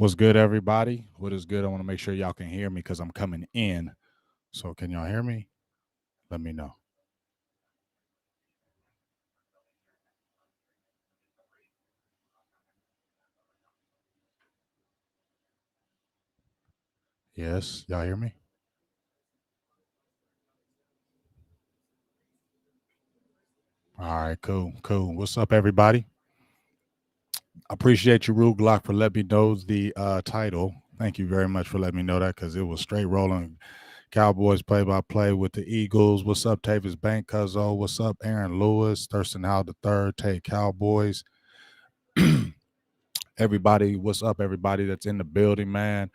What's good, everybody? What is good? I want to make sure y'all can hear me because I'm coming in. So, can y'all hear me? Let me know. Yes, y'all hear me? All right, cool, cool. What's up, everybody? I appreciate you, Rue Glock, for letting me know the title. Thank you very much for letting me know that because it was straight rolling Cowboys play by play with the Eagles. What's up, Tavis Bank Cuzzo? What's up, Aaron Lewis? Thurston Howell the third, Take Cowboys. Everybody, what's up, everybody that's in the building, man?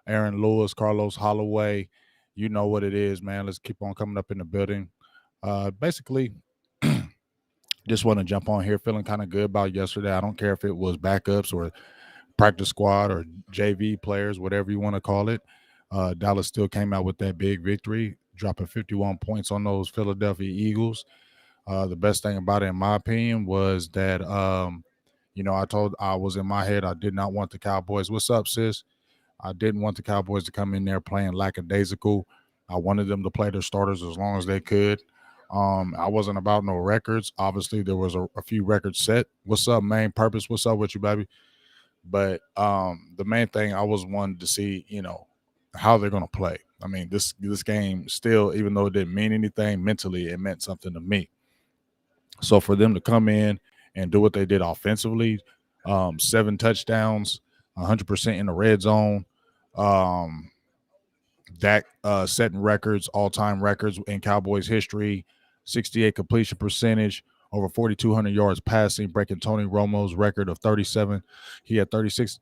Aaron Lewis, Carlos Holloway. You know what it is, man. Let's keep on coming up in the building. Basically, just want to jump on here feeling kind of good about yesterday. I don't care if it was backups or practice squad or JV players, whatever you want to call it. Dallas still came out with that big victory, dropping 51 points on those Philadelphia Eagles. The best thing about it, in my opinion, was that, I was in my head, I did not want the Cowboys. What's up, sis? I didn't want the Cowboys to come in there playing lackadaisical. I wanted them to play their starters as long as they could. I wasn't about no records. Obviously, there was a few records set. What's up, main purpose? What's up with you, baby? But the main thing I was wanted to see, how they're gonna play. I mean, this game still, even though it didn't mean anything mentally, it meant something to me. So for them to come in and do what they did offensively, 7 touchdowns, 100% in the red zone. Um, Dak setting records, all-time records in Cowboys history, 68 completion percentage, over 4,200 yards passing, breaking Tony Romo's record of 37. He had 36.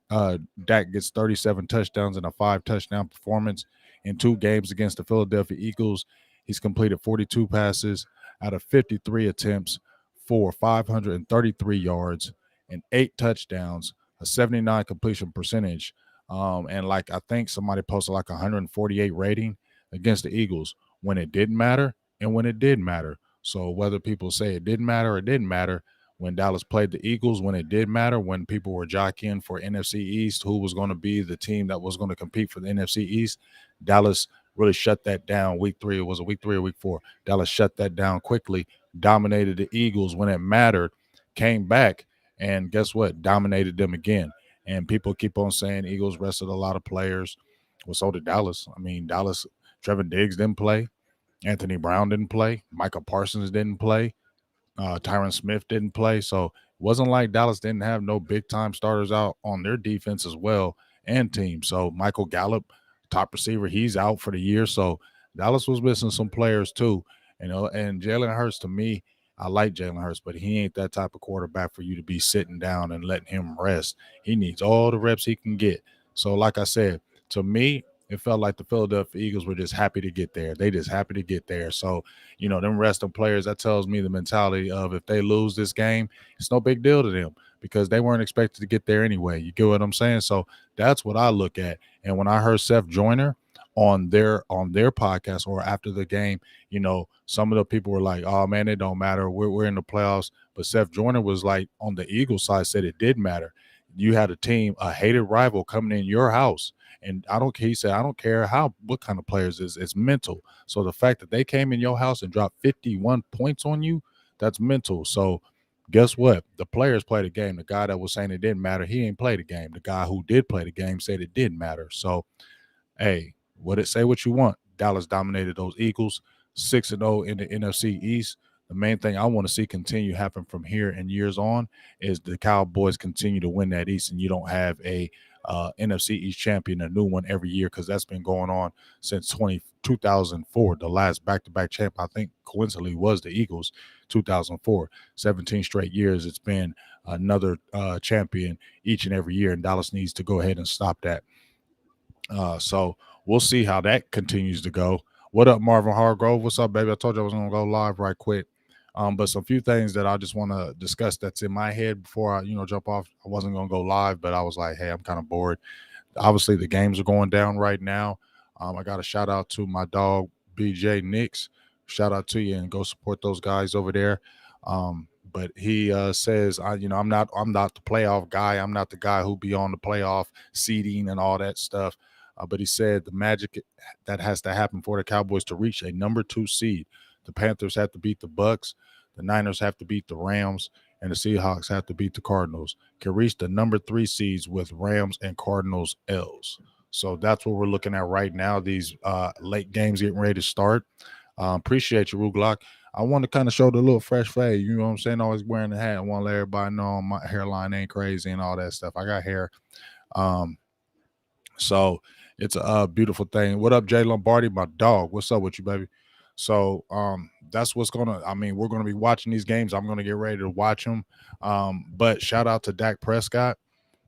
Dak gets 37 touchdowns in a 5-touchdown performance in 2 games against the Philadelphia Eagles. He's completed 42 passes out of 53 attempts for 533 yards and 8 touchdowns, a 79 completion percentage. And like I think somebody posted like 148 rating against the Eagles when it didn't matter and when it did matter. So whether people say it didn't matter or it didn't matter, when Dallas played the Eagles, when it did matter, when people were jockeying for NFC East, who was going to be the team that was going to compete for the NFC East, Dallas really shut that down. Week 3, it was a week 3 or week 4. Dallas shut that down quickly, dominated the Eagles when it mattered, came back, and guess what? Dominated them again. And people keep on saying Eagles rested a lot of players. Well, so did Dallas. I mean, Dallas, Trevor Diggs didn't play. Anthony Brown didn't play. Michael Parsons didn't play. Tyron Smith didn't play. So it wasn't like Dallas didn't have no big time starters out on their defense as well and team. So Michael Gallup, top receiver, he's out for the year. So Dallas was missing some players too. And Jalen Hurts, to me, I like Jalen Hurts, but he ain't that type of quarterback for you to be sitting down and letting him rest. He needs all the reps he can get. So, like I said, to me, it felt like the Philadelphia Eagles were just happy to get there. They just happy to get there. So, them rest of players, that tells me the mentality of if they lose this game, it's no big deal to them because they weren't expected to get there anyway. You get what I'm saying? So that's what I look at. And when I heard Seth Joyner on their podcast or after the game, some of the people were like, "Oh man, it don't matter. We're in the playoffs." But Seth Joyner was like on the Eagles side said it did matter. You had a team, a hated rival coming in your house. And I don't care. He said, I don't care what kind of players it's mental. So the fact that they came in your house and dropped 51 points on you, that's mental. So guess what? The players played the game. The guy that was saying it didn't matter, he ain't played the game. The guy who did play the game said it did matter. So, hey, say what you want. Dallas dominated those Eagles, 6-0 in the NFC East. The main thing I want to see continue happen from here and years on is the Cowboys continue to win that East, and you don't have a NFC East champion, a new one every year, because that's been going on since 2004. The last back-to-back champ, I think, coincidentally, was the Eagles, 2004. 17 straight years, it's been another champion each and every year, and Dallas needs to go ahead and stop that. So we'll see how that continues to go. What up, Marvin Hargrove? What's up, baby? I told you I was going to go live right quick. But some few things that I just want to discuss that's in my head before I, jump off. I wasn't going to go live, but I was like, hey, I'm kind of bored. Obviously, the games are going down right now. I got a shout out to my dog, BJ Nix. Shout out to you and go support those guys over there. but he says, I'm not the playoff guy. I'm not the guy who be on the playoff seeding and all that stuff. But he said the magic that has to happen for the Cowboys to reach a number 2 seed. The Panthers have to beat the Bucks, the Niners have to beat the Rams, and the Seahawks have to beat the Cardinals. Can reach the number 3 seeds with Rams and Cardinals L's. So that's what we're looking at right now. These late games getting ready to start. Appreciate you, Ruglock. I want to kind of show the little fresh fade. You know what I'm saying? Always wearing the hat. I want to let everybody know my hairline ain't crazy and all that stuff. I got hair. So it's a beautiful thing. What up, Jay Lombardi, my dog? What's up with you, baby? So that's what's we're gonna be watching these games. I'm gonna get ready to watch them. But shout out to Dak Prescott.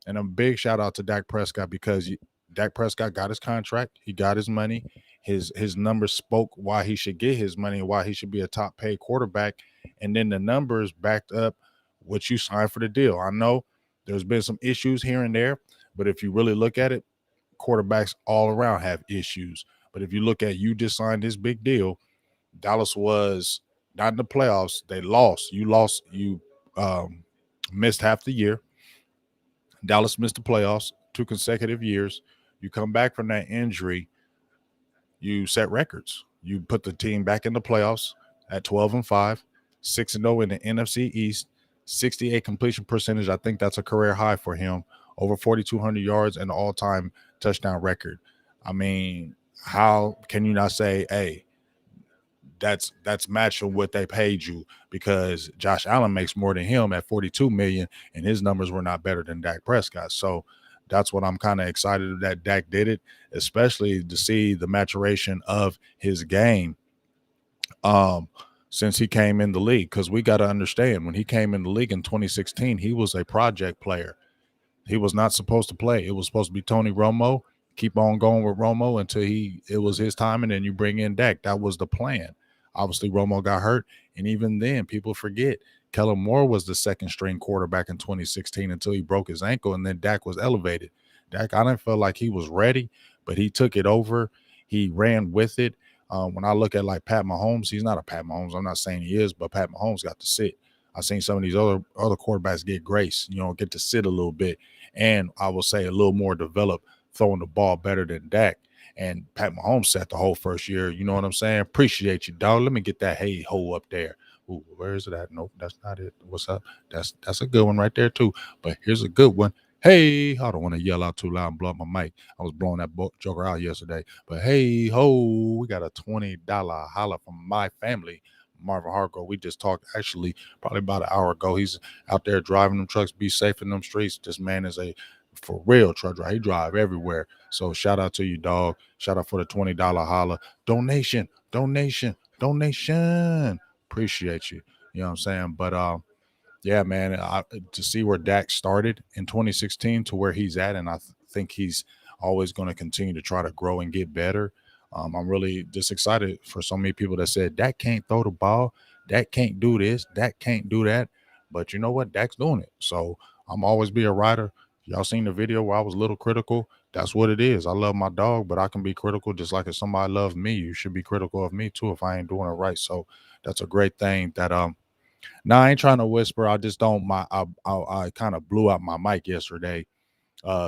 And a big shout out to Dak Prescott because Dak Prescott got his contract. He got his money. His numbers spoke why he should get his money and why he should be a top paid quarterback. And then the numbers backed up what you signed for the deal. I know there's been some issues here and there, but if you really look at it, quarterbacks all around have issues. But if you look at you just signed this big deal, Dallas was not in the playoffs. They lost. You missed half the year. Dallas missed the playoffs 2 consecutive years. You come back from that injury, you set records. You put the team back in the playoffs at 12-5, 6-0 in the NFC East, 68 completion percentage. I think that's a career high for him. Over 4,200 yards and all-time touchdown record. I mean, how can you not say, hey, that's matching what they paid you, because Josh Allen makes more than him at 42 million and his numbers were not better than Dak Prescott. So that's what I'm kind of excited that Dak did it, especially to see the maturation of his game since he came in the league. Because we got to understand, when he came in the league in 2016, he was a project player. He was not supposed to play. It was supposed to be Tony Romo. Keep on going with Romo until it was his time, and then you bring in Dak. That was the plan. Obviously, Romo got hurt, and even then, people forget Kellen Moore was the second string quarterback in 2016 until he broke his ankle, and then Dak was elevated. Dak, I didn't feel like he was ready, but he took it over. He ran with it. When I look at like Pat Mahomes, he's not a Pat Mahomes. I'm not saying he is, but Pat Mahomes got to sit. I've seen some of these other quarterbacks get grace, get to sit a little bit. And I will say a little more developed, throwing the ball better than Dak. And Pat Mahomes sat the whole first year. You know what I'm saying? Appreciate you, dog. Let me get that hey ho up there. Ooh, where is it at? Nope, that's not it. What's up? That's a good one right there too. But here's a good one. Hey, I don't want to yell out too loud and blow up my mic. I was blowing that joker out yesterday. But hey ho, we got a $20 holla from my family. Marvin Hargrove. We just talked actually probably about an hour ago. He's out there driving them trucks. Be safe in them streets. This man is a for real truck driver. He drive everywhere. So shout out to you, dog. Shout out for the $20 holla. Donation. Appreciate you. You know what I'm saying? But yeah, man, to see where Dak started in 2016 to where he's at, and I think he's always going to continue to try to grow and get better. I'm really just excited for so many people that said Dak can't throw the ball, Dak can't do this, Dak can't do that. But you know what? Dak's doing it. So I'm always be a rider. Y'all seen the video where I was a little critical? That's what it is. I love my dog, but I can be critical just like if somebody loves me. You should be critical of me too if I ain't doing it right. So that's a great thing that now I ain't trying to whisper. I just don't I kind of blew out my mic yesterday,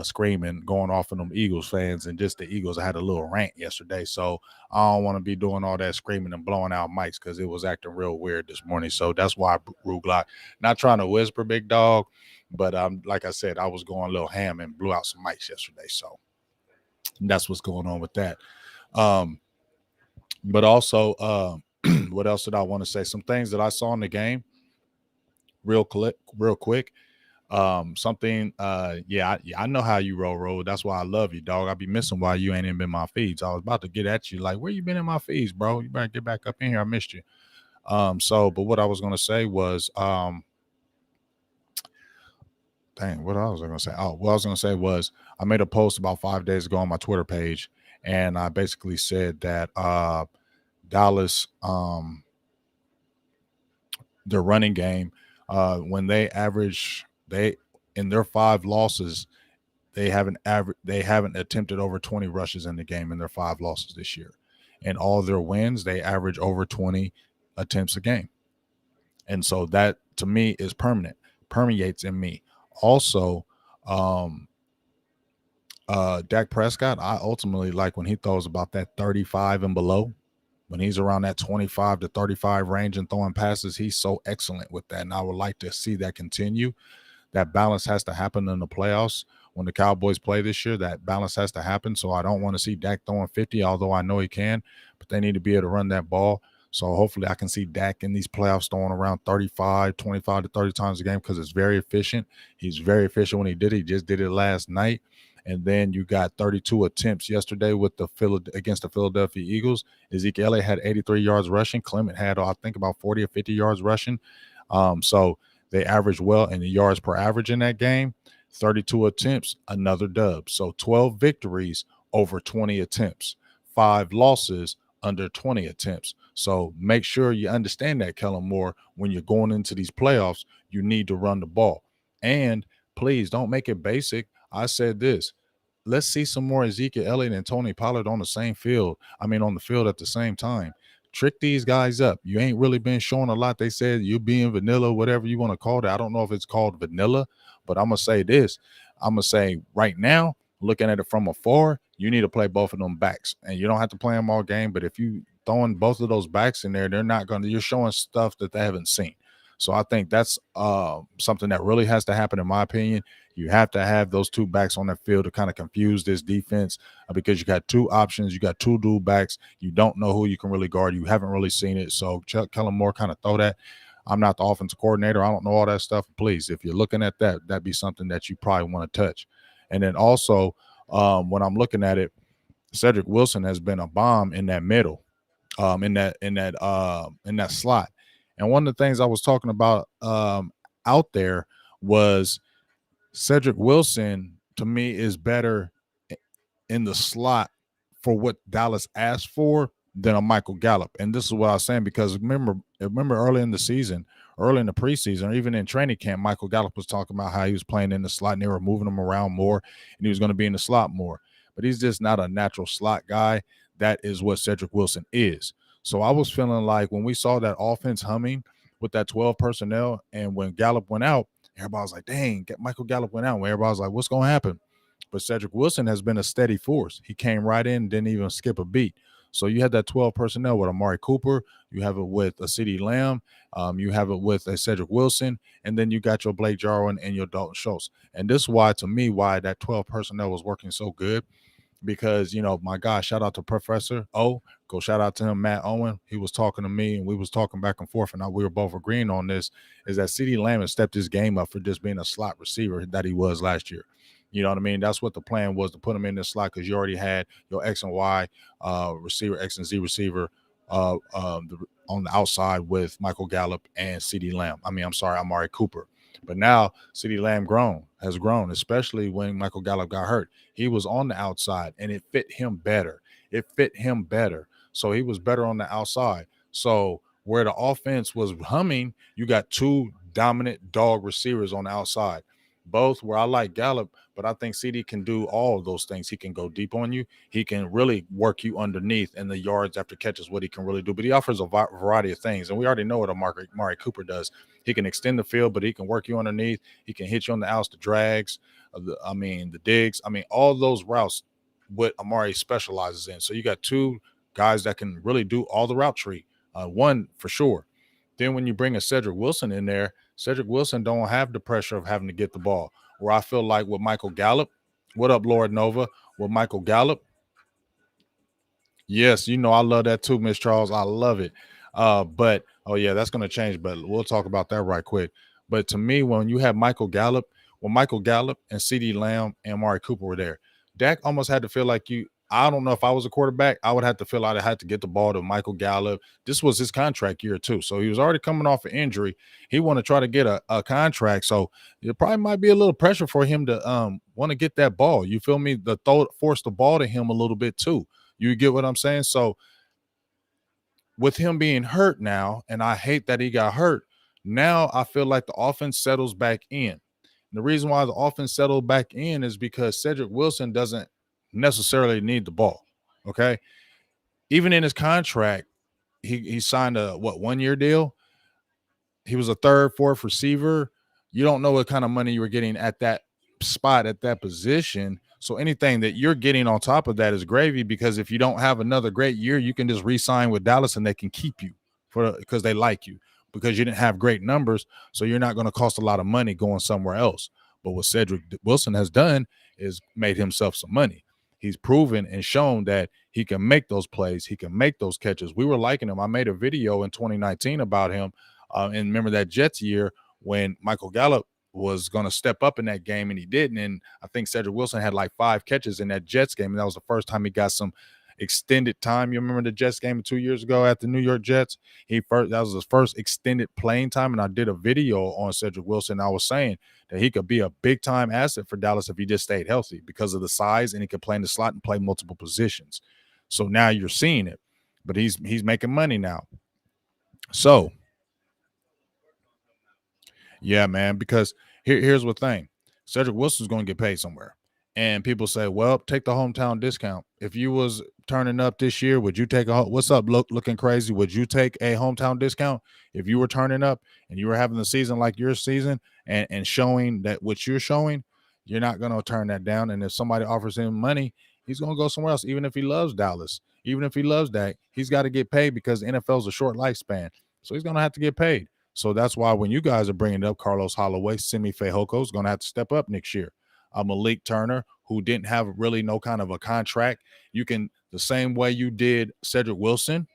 screaming, going off on them Eagles fans and just the Eagles. I had a little rant yesterday, so I don't want to be doing all that screaming and blowing out mics because it was acting real weird this morning. So that's why Ruglock, not trying to whisper, big dog, but like I said, I was going a little ham and blew out some mics yesterday. So that's what's going on with that. But also, what else did I want to say? Some things that I saw in the game, real quick. Something I know how you roll. That's why I love you, dog. I be missing why you ain't even been my feeds. I was about to get at you like, where you been in my feeds, bro? You better get back up in here. I missed you. But what I was gonna say was what I was gonna say? Oh, what I was gonna say was I made a post about 5 days ago on my Twitter page, and I basically said that Dallas their running game, when they in their 5 losses, they haven't attempted over 20 rushes in the game in their 5 losses this year. And all their wins, they average over 20 attempts a game. And so that to me is permeates in me. Also, um, Dak Prescott, I ultimately like when he throws about that 35 and below. When he's around that 25 to 35 range and throwing passes, he's so excellent with that. And I would like to see that continue. That balance has to happen in the playoffs. When the Cowboys play this year, that balance has to happen. So I don't want to see Dak throwing 50, although I know he can, but they need to be able to run that ball. So hopefully I can see Dak in these playoffs throwing around 35, 25 to 30 times a game because it's very efficient. He's very efficient when he did it. He just did it last night. And then you got 32 attempts yesterday with against the Philadelphia Eagles. Ezekiel Elliott had 83 yards rushing. Clement had, I think, about 40 or 50 yards rushing. So they averaged well in the yards per average in that game. 32 attempts, another dub. So 12 victories over 20 attempts, 5 losses under 20 attempts. So make sure you understand that, Kellen Moore, when you're going into these playoffs, you need to run the ball. And please don't make it basic. I said this. Let's see some more Ezekiel Elliott and Tony Pollard on the same field. I mean, on the field at the same time. Trick these guys up. You ain't really been showing a lot. They said you being vanilla, whatever you want to call it. I don't know if it's called vanilla, but I'm going to say this. I'm going to say right now, looking at it from afar, you need to play both of them backs. And you don't have to play them all game, but if you throwing both of those backs in there, they're not going to, you're showing stuff that they haven't seen. So I think that's something that really has to happen, in my opinion. You have to have those two backs on the field to kind of confuse this defense because you got two options. You got two dual backs. You don't know who you can really guard. You haven't really seen it. So Chuck Kellen Moore kind of throw that. I'm not the offensive coordinator. I don't know all that stuff. Please, if you're looking at that, that'd be something that you probably want to touch. And then also, when I'm looking at it, Cedric Wilson has been a bomb in that middle, in that slot. And one of the things I was talking about out there was Cedric Wilson, to me, is better in the slot for what Dallas asked for than a Michael Gallup. And this is what I was saying because remember early in the season, early in the preseason, or even in training camp, Michael Gallup was talking about how he was playing in the slot and they were moving him around more and he was going to be in the slot more. But he's just not a natural slot guy. That is what Cedric Wilson is. So I was feeling like when we saw that offense humming with that 12 personnel and when Gallup went out, everybody was like, dang, Michael Gallup went out. When everybody was like, what's going to happen? But Cedric Wilson has been a steady force. He came right in, didn't even skip a beat. So you had that 12 personnel with Amari Cooper. You have it with a CeeDee Lamb. You have it with a Cedric Wilson. And then you got your Blake Jarwin and your Dalton Schultz. And this is why, to me, why that 12 personnel was working so good. Because, my God, shout out to Professor O. Go shout out to him, Matt Owen. He was talking to me, and we was talking back and forth, and we were both agreeing on this, is that CeeDee Lamb has stepped his game up for just being a slot receiver that he was last year. You know what I mean? That's what the plan was, to put him in the slot because you already had your X and Y receiver, X and Z receiver on the outside with Michael Gallup and CeeDee Lamb. Amari Cooper. But now CeeDee Lamb has grown, especially when Michael Gallup got hurt. He was on the outside, and it fit him better. So he was better on the outside. So where the offense was humming, you got two dominant dog receivers on the outside. Both where I like Gallup, but I think CD can do all of those things. He can go deep on you. He can really work you underneath, and the yards after catch is what he can really do. But he offers a variety of things, and we already know what Amari Cooper does. He can extend the field, but he can work you underneath. He can hit you on the outs, the drags, the digs. All those routes, what Amari specializes in. So you got two guys that can really do all the route tree. One for sure. Then when you bring a Cedric Wilson in there, Cedric Wilson don't have the pressure of having to get the ball. Where I feel like with Michael Gallup, what up, Lord Nova? With Michael Gallup, yes, I love that too, Miss Charles. I love it. But that's going to change. But we'll talk about that right quick. But to me, when you have Michael Gallup and CeeDee Lamb and Amari Cooper were there, Dak almost had to feel like I don't know if I was a quarterback, I would have to feel like I had to get the ball to Michael Gallup. This was his contract year too. So he was already coming off an injury. He wanted to try to get a contract. So it probably might be a little pressure for him to want to get that ball. You feel me? Force the ball to him a little bit too. You get what I'm saying? So with him being hurt now, and I hate that he got hurt, now I feel like the offense settles back in. And the reason why the offense settled back in is because Cedric Wilson doesn't necessarily need the ball. Okay. Even in his contract, he signed a 1 year deal. he was a third, fourth receiver. You don't know what kind of money you were getting at that spot, at that position. So anything that you're getting on top of that is gravy, because if you don't have another great year, you can just re-sign with Dallas and they can keep you because they like you, because you didn't have great numbers. So you're not going to cost a lot of money going somewhere else. But what Cedric Wilson has done is made himself some money. He's proven and shown that he can make those plays. He can make those catches. We were liking him. I made a video in 2019 about him. And remember that Jets year when Michael Gallup was going to step up in that game and he didn't. And I think Cedric Wilson had like 5 catches in that Jets game. And that was the first time he got some extended time. You remember the Jets game 2 years ago at the New York Jets? That was his first extended playing time. And I did a video on Cedric Wilson. I was saying that he could be a big time asset for Dallas if he just stayed healthy because of the size, and he could play in the slot and play multiple positions. So now you're seeing it, but he's making money now. So yeah, man, because here's the thing. Cedric Wilson's going to get paid somewhere. And people say, well, take the hometown discount. If you was turning up this year, would you take what's up, looking crazy? Would you take a hometown discount if you were turning up and you were having the season like your season and showing that what you're showing? You're not going to turn that down. And if somebody offers him money, he's going to go somewhere else, even if he loves Dallas. Even if he loves that, he's got to get paid because the NFL is a short lifespan. So he's going to have to get paid. So that's why when you guys are bringing up Carlos Holloway, Simi Fehoko is going to have to step up next year. Malik Turner, who didn't have really no kind of a contract, you can, the same way you did Cedric Wilson,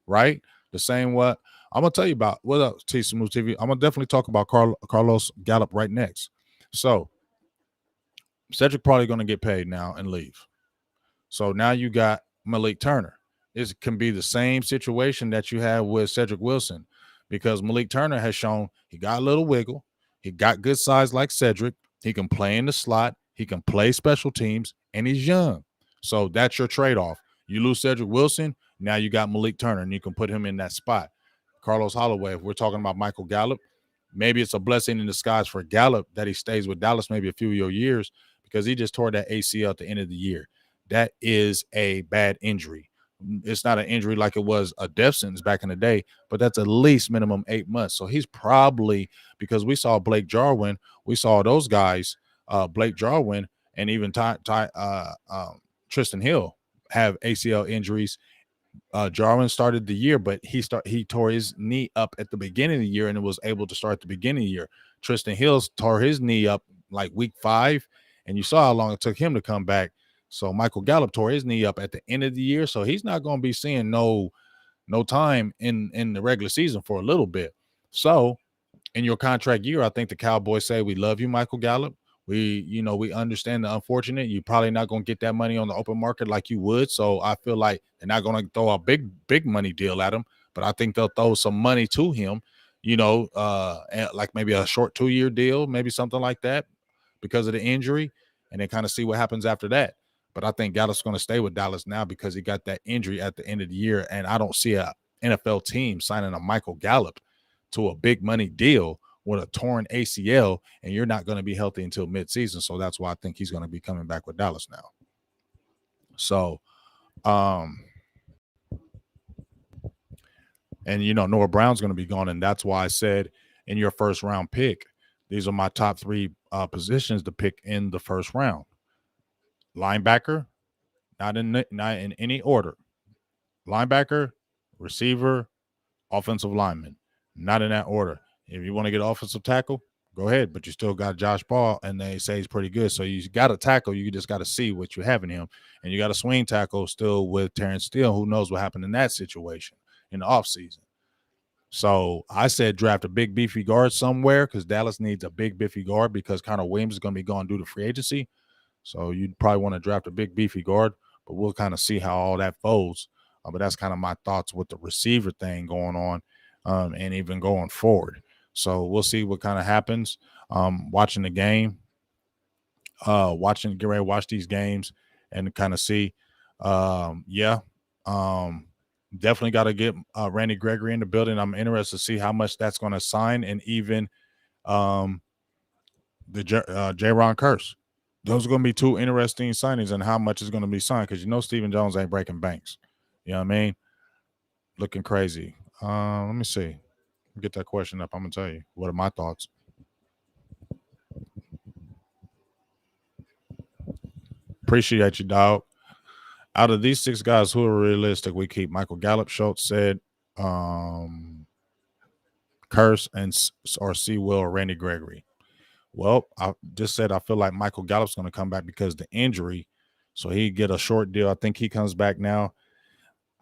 right? The same way. I'm going to tell you about, what up, T Smooth TV? I'm going to definitely talk about Carlos Gallup right next. So Cedric probably going to get paid now and leave. So now you got Malik Turner. It can be the same situation that you had with Cedric Wilson, because Malik Turner has shown he got a little wiggle. He got good size like Cedric. He can play in the slot. He can play special teams, and he's young. So that's your trade-off. You lose Cedric Wilson, now you got Malik Turner, and you can put him in that spot. Carlos Holloway, if we're talking about Michael Gallup, maybe it's a blessing in disguise for Gallup that he stays with Dallas maybe a few years, because he just tore that ACL at the end of the year. That is a bad injury. It's not an injury like it was a death sentence back in the day, but that's at least minimum 8 months. So he's probably, because we saw Blake Jarwin, we saw those guys, Blake Jarwin, and even Tristan Hill have ACL injuries. Jarwin started the year, but he tore his knee up at the beginning of the year and was able to start at the beginning of the year. Tristan Hills tore his knee up like week 5, and you saw how long it took him to come back. So Michael Gallup tore his knee up at the end of the year, so he's not going to be seeing no time in the regular season for a little bit. So in your contract year, I think the Cowboys say, we love you, Michael Gallup. We understand the unfortunate. You're probably not going to get that money on the open market like you would. So I feel like they're not going to throw a big money deal at him, but I think they'll throw some money to him, like maybe a short 2-year deal, maybe something like that because of the injury, and then kind of see what happens after that. But I think Gallup's going to stay with Dallas now because he got that injury at the end of the year, and I don't see a NFL team signing a Michael Gallup to a big money deal with a torn ACL, and you're not going to be healthy until midseason. So that's why I think he's going to be coming back with Dallas now. So, and Noah Brown's going to be gone, and that's why I said in your first round pick, these are my top 3 positions to pick in the first round. Linebacker, not in any order. Linebacker, receiver, offensive lineman, not in that order. If you want to get offensive tackle, go ahead, but you still got Josh Ball, and they say he's pretty good. So you got to tackle. You just got to see what you have in him, and you got a swing tackle still with Terrence Steele. Who knows what happened in that situation in the offseason? So I said draft a big beefy guard somewhere, because Dallas needs a big beefy guard because Connor Williams is going to be gone due to free agency. So you'd probably want to draft a big beefy guard, but we'll kind of see how all that folds. But that's kind of my thoughts with the receiver thing going on, and even going forward. So we'll see what kind of happens. Watching the game, get ready to watch these games and kind of see. Definitely got to get Randy Gregory in the building. I'm interested to see how much that's going to sign, and even the J-Ron Curse. Those are going to be 2 interesting signings, and how much is going to be signed, because Stephen Jones ain't breaking banks. You know what I mean? Looking crazy. Let me see. Get that question up. I'm gonna tell you what are my thoughts. Appreciate you, dog. Out of these six guys, who are realistic? We keep Michael Gallup. Schultz said, um, Curse and or C. Will or Randy Gregory. Well, I just said I feel like Michael Gallup's going to come back because the injury, so he get a short deal. I think he comes back now.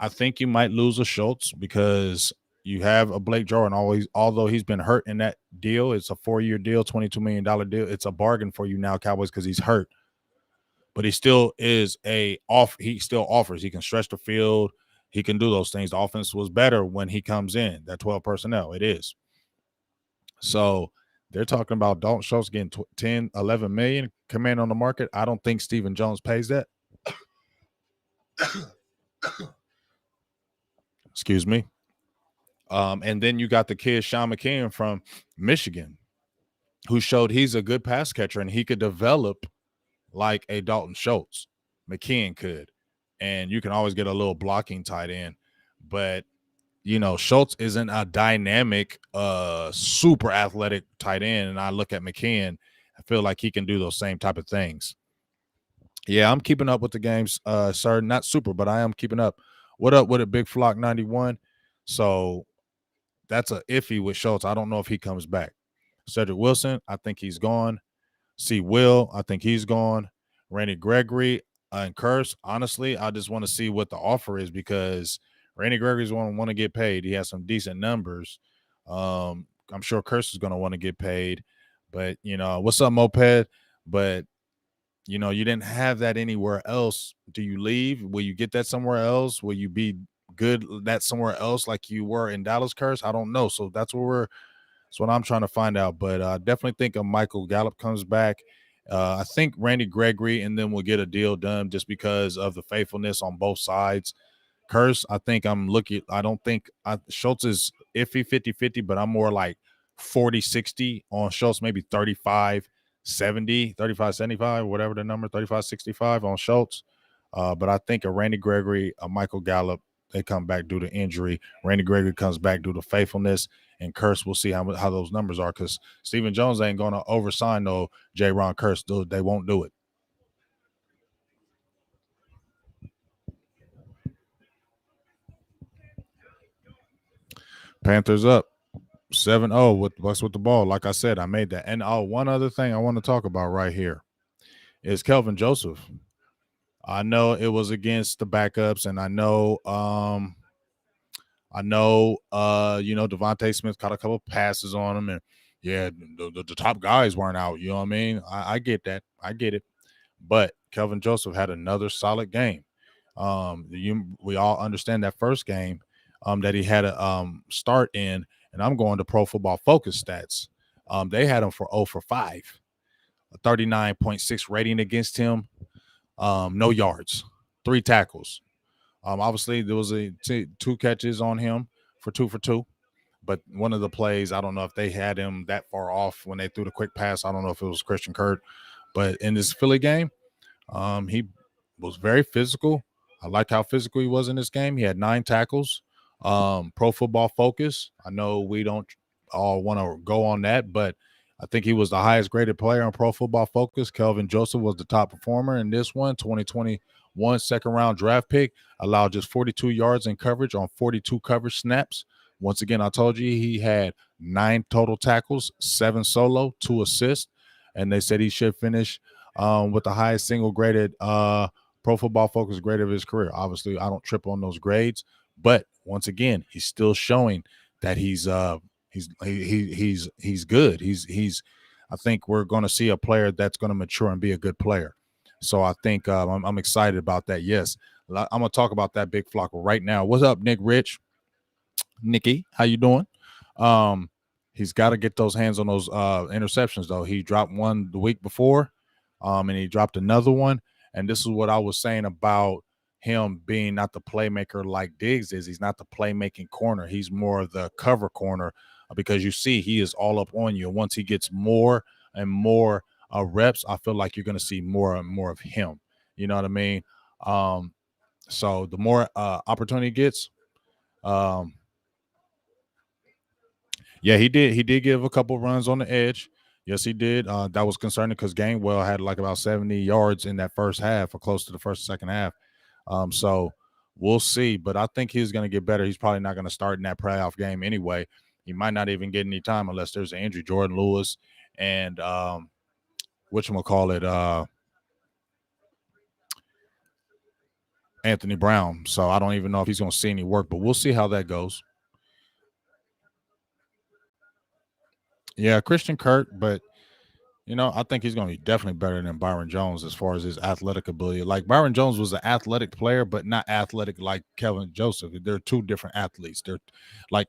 I think you might lose a Schultz because you have a Blake Jarwin. Always, although he's been hurt in that deal, it's a 4-year deal, $22 million deal. It's a bargain for you now, Cowboys, because he's hurt. But he still is a off. He still offers. He can stretch the field. He can do those things. The offense was better when he comes in. That 12 personnel, it is. So they're talking about Dalton Schultz getting 10, 11 million command on the market. I don't think Stephen Jones pays that. Excuse me. And then you got the kid Sean McKeon from Michigan, who showed he's a good pass catcher and he could develop like a Dalton Schultz. McKeon could. And you can always get a little blocking tight end. But, you know, Schultz isn't a dynamic, super athletic tight end. And I look at McKeon, I feel like he can do those same type of things. Yeah, I'm keeping up with the games, sir. Not super, but I am keeping up. What up with a Big Flock 91? So that's a iffy with Schultz. I don't know if he comes back. Cedric Wilson, I think he's gone. C. Will, I think he's gone. Randy Gregory and Curse, honestly, I just want to see what the offer is because Randy Gregory's going to want to get paid. He has some decent numbers. I'm sure Curse is going to want to get paid. But, you know, what's up, Moped? But, you know, you didn't have that anywhere else. Do you leave? Will you get that somewhere else? Will you be good that somewhere else like you were in Dallas, Curse? I don't know. So that's what I'm trying to find out. But I definitely think a Michael Gallup comes back. I think Randy Gregory, and then we'll get a deal done just because of the faithfulness on both sides. Curse, I think I'm looking. I don't think Schultz is iffy 50-50, but I'm more like 40-60 on Schultz, maybe 35-70, 35-75, whatever the number, 35-65 on Schultz. But I think a Randy Gregory, a Michael Gallup, they come back due to injury. Randy Gregory comes back due to faithfulness. And Curse, we'll see how those numbers are because Stephen Jones ain't going to oversign no J-Ron Curse. They won't do it. Panthers up 7-0 with Bucks with the ball. Like I said, I made that. And one other thing I want to talk about right here is Kelvin Joseph. I know it was against the backups, and I know you know, Devontae Smith caught a couple passes on him, and yeah, the top guys weren't out. You know what I mean? I get that. I get it. But Kelvin Joseph had another solid game. We all understand that first game that he had a start in, and I'm going to Pro Football Focus stats. They had him for 0 for 5, a 39.6 rating against him, no yards, 3 tackles. Obviously, there was 2 catches on him for 2 for 2. But one of the plays, I don't know if they had him that far off when they threw the quick pass. I don't know if it was Christian Kirk. But in this Philly game, he was very physical. I like how physical he was in this game. He had 9 tackles. Pro Football Focus. I know we don't all want to go on that, but I think he was the highest graded player on Pro Football Focus. Kelvin Joseph was the top performer in this one. 2021 second round draft pick, allowed just 42 yards in coverage on 42 coverage snaps. Once again, I told you he had 9 total tackles, 7 solo, 2 assists, and they said he should finish with the highest single graded Pro Football Focus grade of his career. Obviously, I don't trip on those grades, but once again, he's still showing that he's good. He's I think we're going to see a player that's going to mature and be a good player. So I think I'm excited about that. Yes, I'm going to talk about that big flock right now. What's up, Nick Rich? Nikki, how you doing? He's got to get those hands on those interceptions, though. He dropped one the week before, and he dropped another one. And this is what I was saying about him being not the playmaker like Diggs is. He's not the playmaking corner. He's more of the cover corner because you see he is all up on you. Once he gets more and more reps, I feel like you're going to see more and more of him. You know what I mean? So the more opportunity he gets, Yeah, he did. He did give a couple runs on the edge. Yes, he did. That was concerning because Gainwell had like about 70 yards in that first half, or close to the first second half. So we'll see. But I think he's going to get better. He's probably not going to start in that playoff game anyway. He might not even get any time unless there's an injury. Jordan Lewis and whatchamacallit, Anthony Brown. So I don't even know if he's going to see any work, but we'll see how that goes. Yeah, Christian Kirk, but I think he's going to be definitely better than Byron Jones as far as his athletic ability. Like Byron Jones was an athletic player, but not athletic like Kevin Joseph. They're two different athletes. They're like,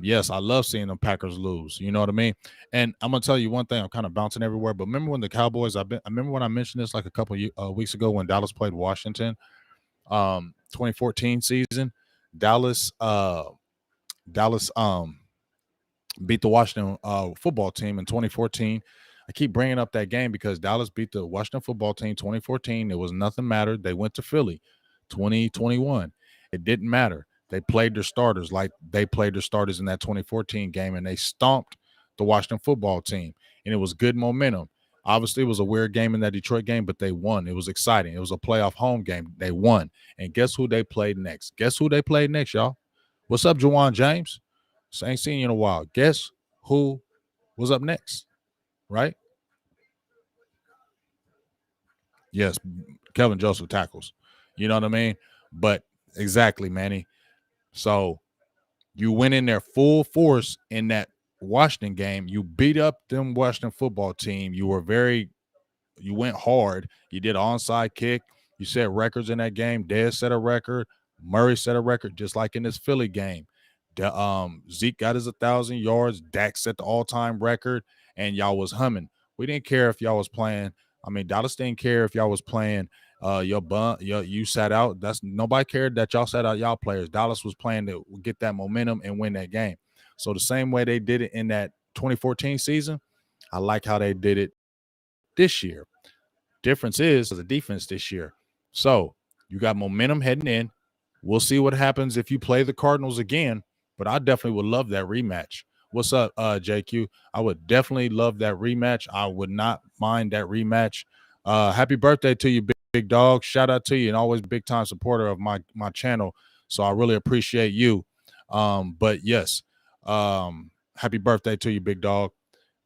yes, I love seeing the Packers lose. You know what I mean? And I'm gonna tell you one thing. I'm kind of bouncing everywhere, but remember when the Cowboys? I remember when I mentioned this like a couple weeks ago when Dallas played Washington, 2014 season. Dallas, Dallas, beat the Washington football team in 2014. I keep bringing up that game because Dallas beat the Washington football team 2014. It was nothing mattered. They went to Philly 2021. It didn't matter. They played their starters like they played their starters in that 2014 game, and they stomped the Washington football team, and it was good momentum. Obviously, it was a weird game in that Detroit game, but they won. It was exciting. It was a playoff home game. They won. And guess who they played next? Guess who they played next, y'all? What's up, Jawan James? So I ain't seen you in a while. Guess who was up next, right? Yes, Kevin Joseph tackles. You know what I mean? But exactly, Manny. So you went in there full force in that Washington game. You beat up them Washington football team. You went hard. You did an onside kick. You set records in that game. Dez set a record. Murray set a record, just like in this Philly game. Zeke got his 1,000 yards. Dak set the all-time record, and y'all was humming. We didn't care if y'all was playing. I mean, Dallas didn't care if y'all was playing. You sat out. That's nobody cared that y'all sat out y'all players. Dallas was playing to get that momentum and win that game. So the same way they did it in that 2014 season, I like how they did it this year. Difference is the defense this year. So you got momentum heading in. We'll see what happens if you play the Cardinals again, but I definitely would love that rematch. What's up, JQ? I would definitely love that rematch. I would not mind that rematch. Happy birthday to you, big dog. Shout out to you, and always big time supporter of my channel. So I really appreciate you. But yes, happy birthday to you, big dog.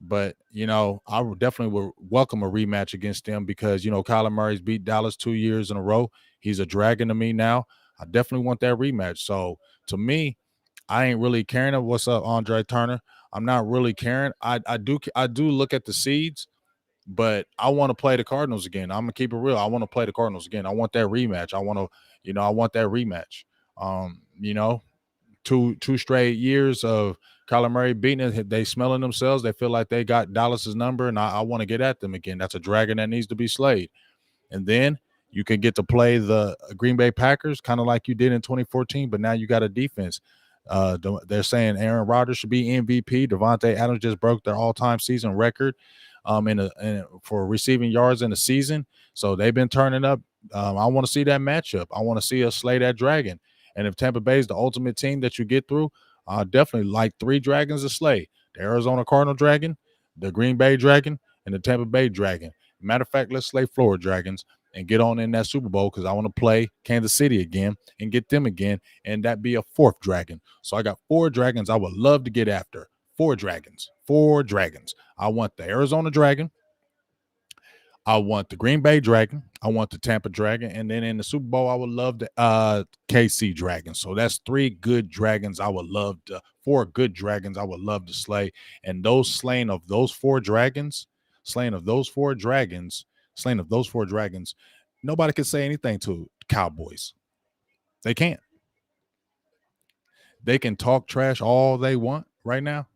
But I would definitely would welcome a rematch against them because Kyler Murray's beat Dallas 2 years in a row. He's a dragon to me now. I definitely want that rematch. So to me, I ain't really caring. What's up, Andre Turner? I'm not really caring. I do look at the seeds, but I want to play the Cardinals again. I'm gonna keep it real. I want to play the Cardinals again. I want that rematch. I want that rematch. Um, you know, two straight years of Kyler Murray beating it. They smelling themselves. They feel like they got Dallas's number, and I want to get at them again. That's a dragon that needs to be slayed. And then you can get to play the Green Bay Packers, kind of like you did in 2014, but now you got a defense. They're saying Aaron Rodgers should be MVP. Devontae Adams just broke their all-time season record for receiving yards in the season. So they've been turning up. I want to see that matchup. I want to see us slay that dragon. And if Tampa Bay is the ultimate team that you get through, I definitely like 3 dragons to slay: the Arizona Cardinal Dragon, the Green Bay Dragon, and the Tampa Bay Dragon. Matter of fact, let's slay Florida Dragons and get on in that Super Bowl because I want to play Kansas City again and get them again, and that be a 4th dragon. So I got 4 dragons I would love to get after. 4 dragons. 4 dragons. I want the Arizona Dragon. I want the Green Bay Dragon. I want the Tampa Dragon. And then in the Super Bowl, I would love the KC Dragon. So that's 3 good dragons I would love to, 4 good dragons I would love to slay. And those slaying of those 4 dragons, nobody can say anything to Cowboys. They can't. They can talk trash all they want right now.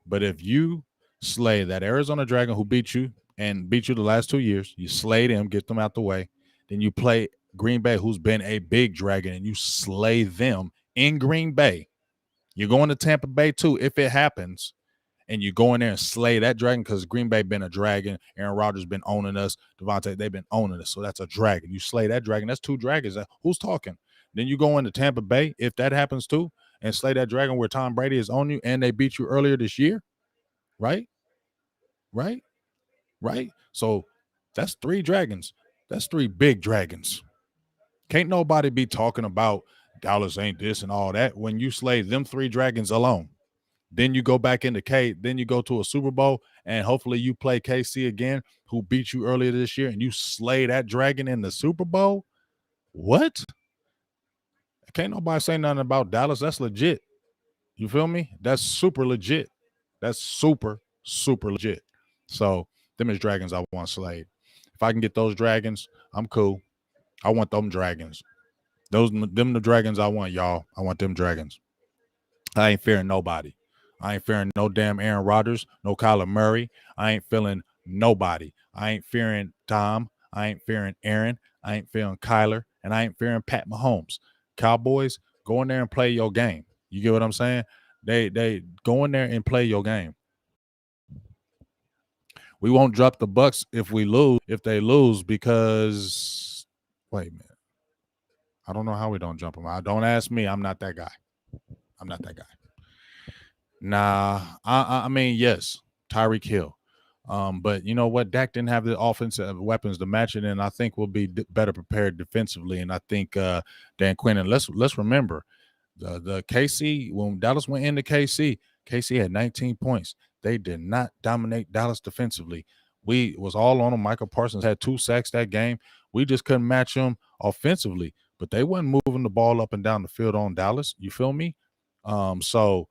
But if you slay that Arizona Dragon who beat you the last 2 years, you slay them, get them out the way, then you play Green Bay, who's been a big dragon, and you slay them in Green Bay. You're going to Tampa Bay too if it happens, and you go in there and slay that dragon because Green Bay been a dragon. Aaron Rodgers been owning us. Devontae, they've been owning us. So that's a dragon. You slay that dragon. That's 2 dragons. Who's talking? Then you go into Tampa Bay if that happens too, and slay that dragon where Tom Brady is on you and they beat you earlier this year, right? Right? Right? So that's 3 dragons. That's 3 big dragons. Can't nobody be talking about Dallas ain't this and all that when you slay them 3 dragons alone. Then you go back into then you go to a Super Bowl and hopefully you play KC again, who beat you earlier this year, and you slay that dragon in the Super Bowl. What? Can't nobody say nothing about Dallas. That's legit. You feel me? That's super legit. That's super, super legit. So them is dragons I want slayed. If I can get those dragons, I'm cool. I want them dragons. Them the dragons I want, y'all. I want them dragons. I ain't fearing nobody. I ain't fearing no damn Aaron Rodgers, no Kyler Murray. I ain't feeling nobody. I ain't fearing Tom. I ain't fearing Aaron. I ain't fearing Kyler, and I ain't fearing Pat Mahomes. Cowboys, go in there and play your game. You get what I'm saying? They go in there and play your game. We won't drop the Bucks if they lose, because wait a minute. I don't know how we don't jump them. Don't ask me. I'm not that guy. Nah, I mean, yes, Tyreek Hill. But you know what? Dak didn't have the offensive weapons to match it, and I think we'll be better prepared defensively. And I think Dan Quinn. And let's remember the KC, when Dallas went into KC had 19 points. They did not dominate Dallas defensively. We was all on them. Michael Parsons had 2 sacks that game. We just couldn't match them offensively. But they wasn't moving the ball up and down the field on Dallas. You feel me? So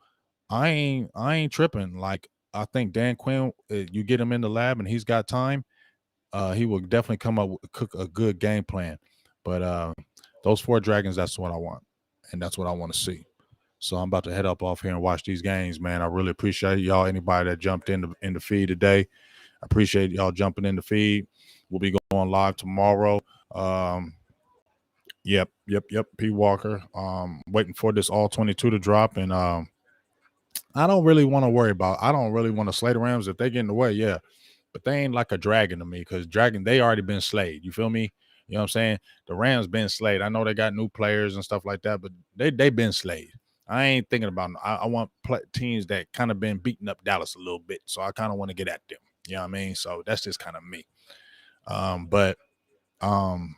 I ain't tripping. Like, I think Dan Quinn, you get him in the lab and he's got time, he will definitely come up with cook a good game plan. But those 4 dragons, that's what I want, and that's what I want to see. So I'm about to head up off here and watch these games, man. I really appreciate y'all. Anybody that jumped in the feed today, I appreciate y'all jumping in the feed. We'll be going live tomorrow. Yep. P Walker. Waiting for this all 22 to drop, and I don't really want to worry about. I don't really want to slay the Rams if they get in the way. Yeah, but they ain't like a dragon to me, because dragon, they already been slayed. You feel me? You know what I'm saying? The Rams been slayed. I know they got new players and stuff like that, but they been slayed. I ain't thinking about. I want teams that kind of been beating up Dallas a little bit, so I kind of want to get at them. You know what I mean? So that's just kind of me. But I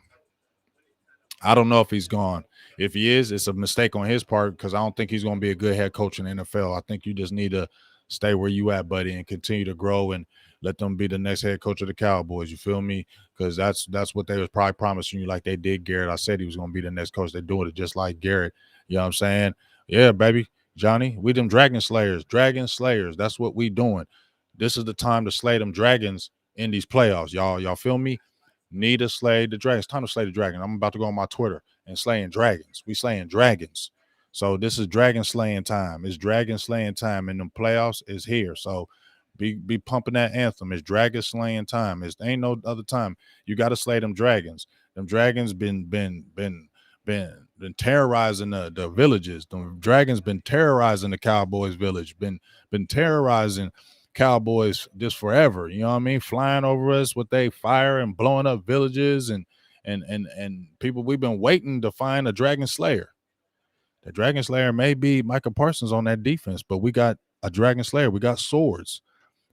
don't know if he's gone. If he is, it's a mistake on his part, because I don't think he's going to be a good head coach in the NFL. I think you just need to stay where you at, buddy, and continue to grow and let them be the next head coach of the Cowboys. You feel me? Because that's what they was probably promising you, like they did Garrett. I said he was going to be the next coach. They're doing it just like Garrett. You know what I'm saying? Yeah, baby. Johnny, we them dragon slayers. That's what we doing. This is the time to slay them dragons in these playoffs, y'all. Y'all feel me? Need to slay the dragons. Time to slay the dragon. I'm about to go on my Twitter and slaying dragons. We slaying dragons. So this is dragon slaying time. It's dragon slaying time, and the playoffs is here. So be pumping that anthem. It's dragon slaying time. It ain't no other time. You got to slay them dragons. Them dragons been terrorizing the villages. The dragons been terrorizing the Cowboys village. Been terrorizing Cowboys just forever. You know what I mean? Flying over us with they fire and blowing up villages and people. We've been waiting to find a Dragon Slayer. The Dragon Slayer may be Michael Parsons on that defense, but we got a Dragon Slayer. We got swords.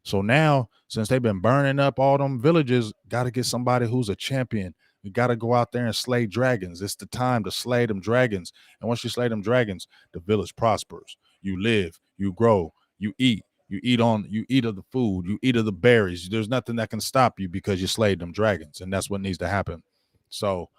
So now, since they've been burning up all them villages, got to get somebody who's a champion. We got to go out there and slay dragons. It's the time to slay them dragons. And once you slay them dragons, the village prospers. You live, you grow, you eat. You eat of the food, you eat of the berries. There's nothing that can stop you because you slayed them dragons, and that's what needs to happen. So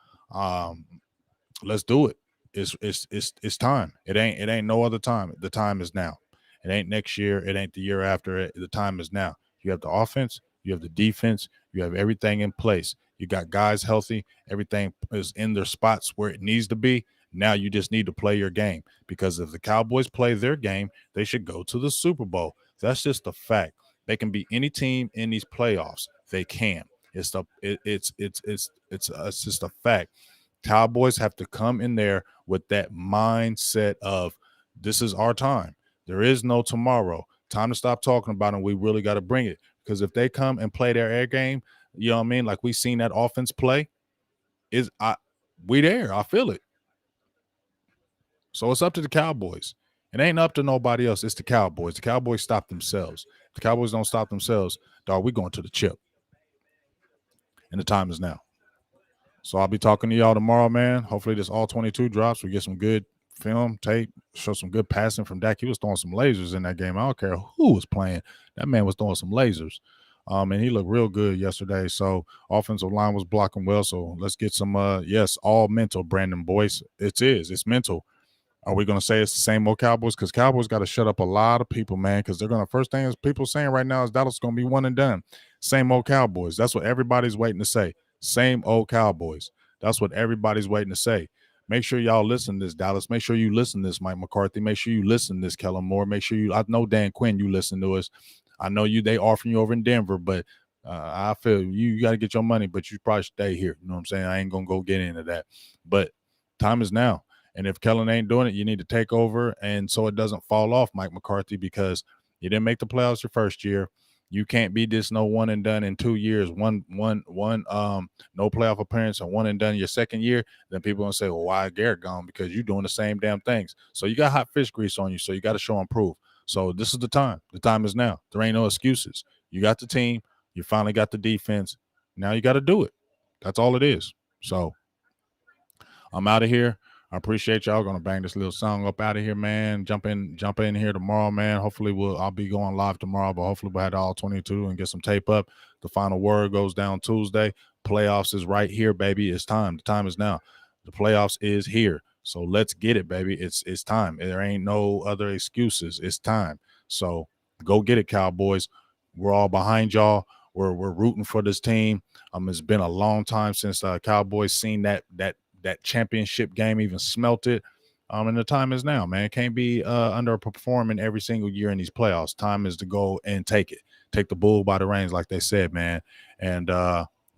let's do it. It's time. It ain't no other time. The time is now. It ain't next year. It ain't the year after it. The time is now. You have the offense, you have the defense, you have everything in place. You got guys healthy, everything is in their spots where it needs to be. Now you just need to play your game, because if the Cowboys play their game, they should go to the Super Bowl. That's just a fact. They can beat any team in these playoffs. They can. It's just a fact. Cowboys have to come in there with that mindset of, this is our time. There is no tomorrow. Time to stop talking about it. We really got to bring it, because if they come and play their air game, you know what I mean? Like we seen that offense play, we there. I feel it. So it's up to the Cowboys. It ain't up to nobody else. It's the Cowboys. The Cowboys stop themselves. If the Cowboys don't stop themselves, dog, we going to the chip. And the time is now. So I'll be talking to y'all tomorrow, man. Hopefully this all 22 drops. We get some good film, tape, show some good passing from Dak. He was throwing some lasers in that game. I don't care who was playing. That man was throwing some lasers. And he looked real good yesterday. So offensive line was blocking well. So let's get some all mental, Brandon Boyce. It's mental. Are we going to say it's the same old Cowboys? Because Cowboys got to shut up a lot of people, man, because they're going to, first thing is people saying right now is Dallas going to be one and done. Same old Cowboys. That's what everybody's waiting to say. Same old Cowboys. That's what everybody's waiting to say. Make sure y'all listen to this, Dallas. Make sure you listen to this, Mike McCarthy. Make sure you listen to this, Kellen Moore. Make sure I know Dan Quinn, you listen to us. I know they offering you over in Denver, but I feel you got to get your money, but you probably stay here. You know what I'm saying? I ain't going to go get into that. But time is now. And if Kellen ain't doing it, you need to take over, and so it doesn't fall off, Mike McCarthy, because you didn't make the playoffs your first year. You can't be this no one and done in 2 years, one no playoff appearance and one and done your second year. Then people gonna say, well, why Garrett gone? Because you're doing the same damn things. So you got hot fish grease on you, so you got to show and prove. So this is the time. The time is now. There ain't no excuses. You got the team. You finally got the defense. Now you got to do it. That's all it is. So I'm out of here. I appreciate y'all. Gonna bang this little song up out of here, man. Jump in here tomorrow, man. Hopefully I'll be going live tomorrow, but hopefully we'll have all 22 and get some tape up. The final word goes down Tuesday. Playoffs is right here, baby. It's time. The time is now. The playoffs is here. So let's get it, baby. It's time. There ain't no other excuses. It's time. So go get it, Cowboys. We're all behind y'all. We're rooting for this team. It's been a long time since Cowboys seen that championship game, even smelt it. And the time is now, man. Can't be underperforming every single year in these playoffs. Time is to go and take it. Take the bull by the reins, like they said, man. And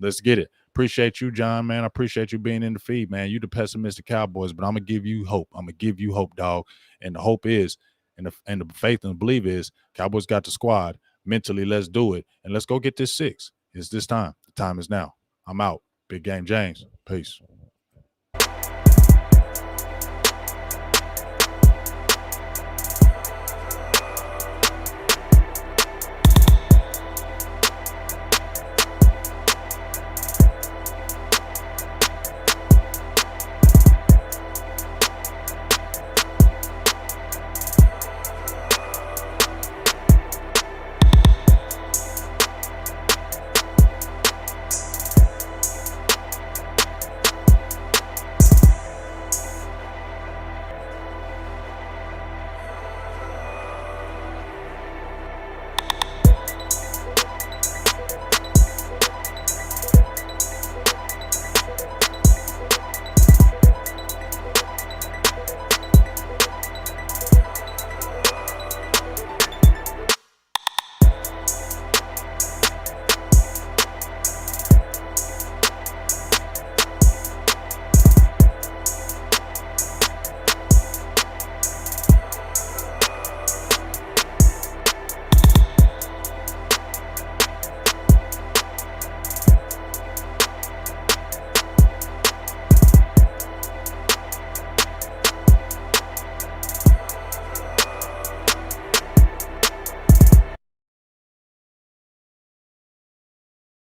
let's get it. Appreciate you, John, man. I appreciate you being in the feed, man. You the pessimistic Cowboys, but I'm gonna give you hope. I'm gonna give you hope, dog. And the hope is, and the faith and the belief is, Cowboys got the squad. Mentally, let's do it. And let's go get this 6. It's this time. The time is now. I'm out. Big Game James. Peace.